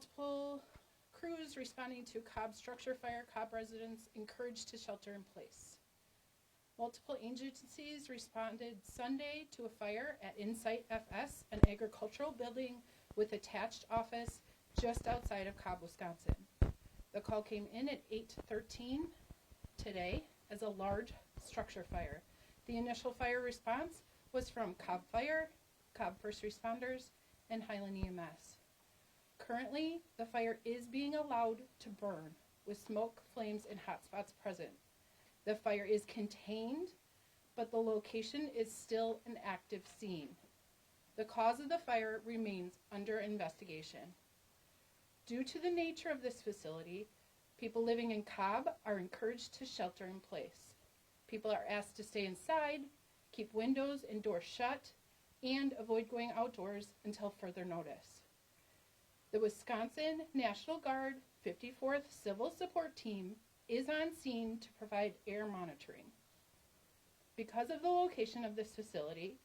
multiple crews responding to Cobb structure fire. Cobb residents encouraged to shelter in place. Multiple agencies responded Sunday to a fire at Insight FS, an agricultural building with attached office just outside of Cobb, Wisconsin. The call came in at 8:13 today as a large structure fire. The initial fire response was from Cobb Fire, Cobb First Responders, and Highland EMS. Currently, the fire is being allowed to burn with smoke, flames, and hot spots present. The fire is contained, but the location is still an active scene. The cause of the fire remains under investigation. Due to the nature of this facility, people living in Cobb are encouraged to shelter in place. People are asked to stay inside, keep windows and doors shut, and avoid going outdoors until further notice. The Wisconsin National Guard 54th Civil Support Team is on scene to provide air monitoring. Because of the location of this facility,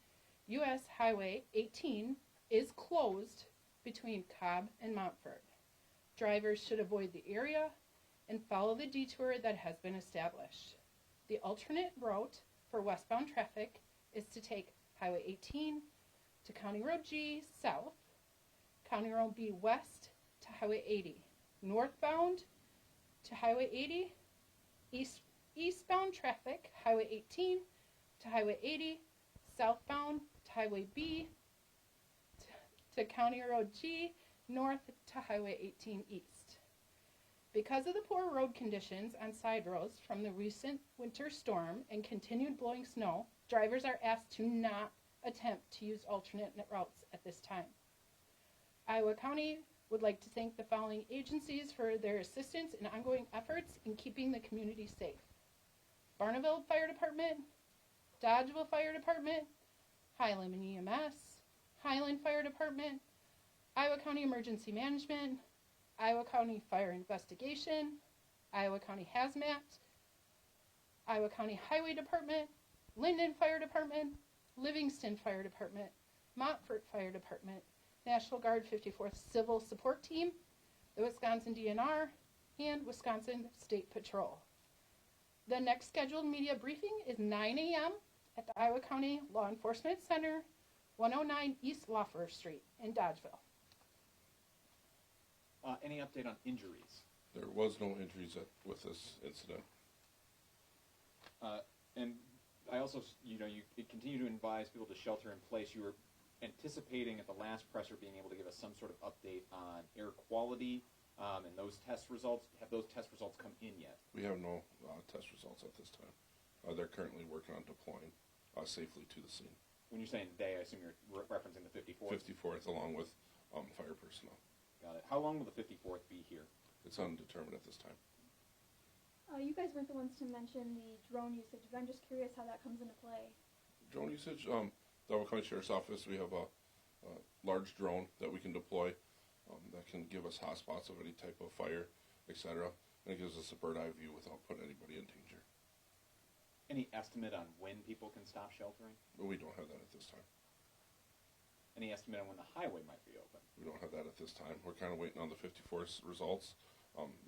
U.S. Highway 18 is closed between Cobb and Montford. Drivers should avoid the area and follow the detour that has been established. The alternate route for westbound traffic is to take Highway 18 to County Road G south, County Road B west to Highway 80, northbound to Highway 80, eastbound traffic, Highway 18 to Highway 80, southbound to Highway B to County Road G, north to Highway 18 east. Because of the poor road conditions on side roads from the recent winter storm and continued blowing snow, drivers are asked to not attempt to use alternate routes at this time. Iowa County would like to thank the following agencies for their assistance and ongoing efforts in keeping the community safe: Barneville Fire Department, Dodgeville Fire Department, Highland EMS, Highland Fire Department, Iowa County Emergency Management, Iowa County Fire Investigation, Iowa County Hazmat, Iowa County Highway Department, Linden Fire Department, Livingston Fire Department, Montfort Fire Department, National Guard 54th Civil Support Team, the Wisconsin DNR, and Wisconsin State Patrol. The next scheduled media briefing is 9 a.m. at the Iowa County Law Enforcement Center, 109 East Lawford Street in Dodgeville. Any update on injuries? There was no injuries with this incident. And I also, you continue to advise people to shelter in place. You were anticipating at the last presser being able to give us some sort of update on air quality and those test results. Have those test results come in yet? We have no test results at this time. They're currently working on deploying safely to the scene. When you're saying they, I assume you're referencing the 54th? 54th, along with fire personnel. Got it. How long will the 54th be here? It's undetermined at this time. You guys weren't the ones to mention the drone usage, but I'm just curious how that comes into play. Drone usage, the Iowa County Sheriff's Office, we have a large drone that we can deploy that can give us hotspots of any type of fire, etc. And it gives us a bird eye view without putting anybody in danger. Any estimate on when people can stop sheltering? But we don't have that at this time. Any estimate on when the highway might be open? We don't have that at this time. We're kind of waiting on the 54th results.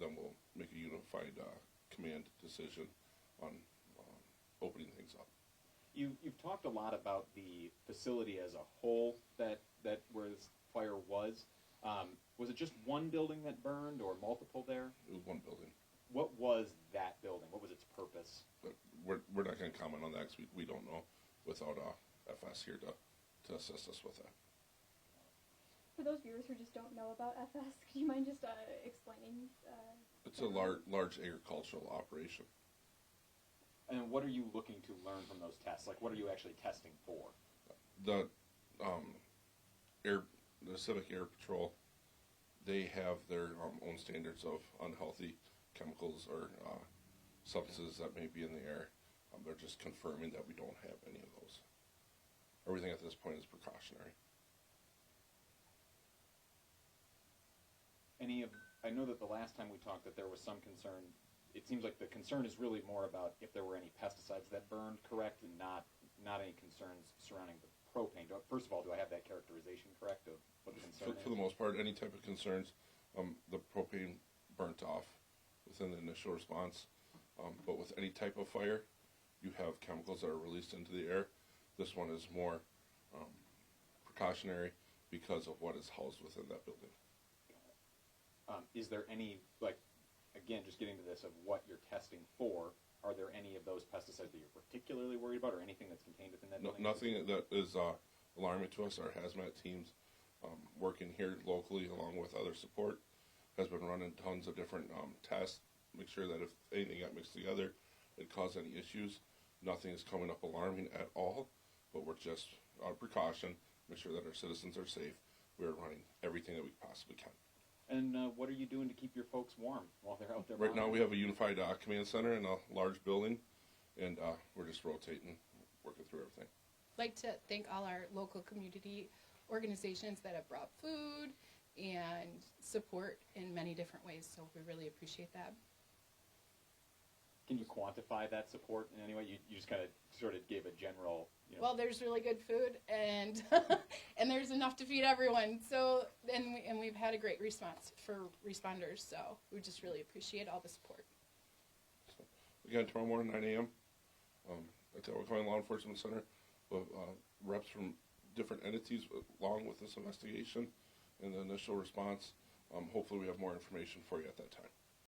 Then we'll make a unified command decision on opening things up. You've talked a lot about the facility as a whole that where this fire was. Was it just one building that burned or multiple there? It was one building. What was that building? What was its purpose? But we're not going to comment on that because we don't know without FS here to assist us with that. For those viewers who just don't know about FS, could you mind just explaining? It's a large agricultural operation. And what are you looking to learn from those tests? Like, what are you actually testing for? The Civic Air Patrol, they have their own standards of unhealthy chemicals or substances that may be in the air. They're just confirming that we don't have any of those. Everything at this point is precautionary. I know that the last time we talked that there was some concern. It seems like the concern is really more about if there were any pesticides that burned, correct, and not any concerns surrounding the propane. First of all, do I have that characterization correct of what the concern is? For the most part, any type of concerns The propane burnt off within the initial response. But with any type of fire, you have chemicals that are released into the air. This one is more precautionary because of what is housed within that building. Is there any, like, again, just getting to this of what you're testing for, are there any of those pesticides that you're particularly worried about, or anything that's contained within that building? Nothing that is alarming to us. Our hazmat teams working here locally along with other support has been running tons of different tests, make sure that if anything got mixed together, it caused any issues. Nothing is coming up alarming at all, but we're just out of precaution, make sure that our citizens are safe. We're running everything that we possibly can. And what are you doing to keep your folks warm while they're out there? Right now monitoring? we have a unified command center in a large building, and we're just rotating, working through everything. I'd like to thank all our local community organizations that have brought food and support in many different ways, so we really appreciate that. Can you quantify that support in any way? You just kind of sort of gave a general, Well, there's really good food, and and there's enough to feed everyone. So, and we've had a great response for responders. So we just really appreciate all the support. So, again, tomorrow morning, 9 a.m. At the County Law Enforcement Center, with reps from different entities along with this investigation and the initial response. Hopefully, we have more information for you at that time.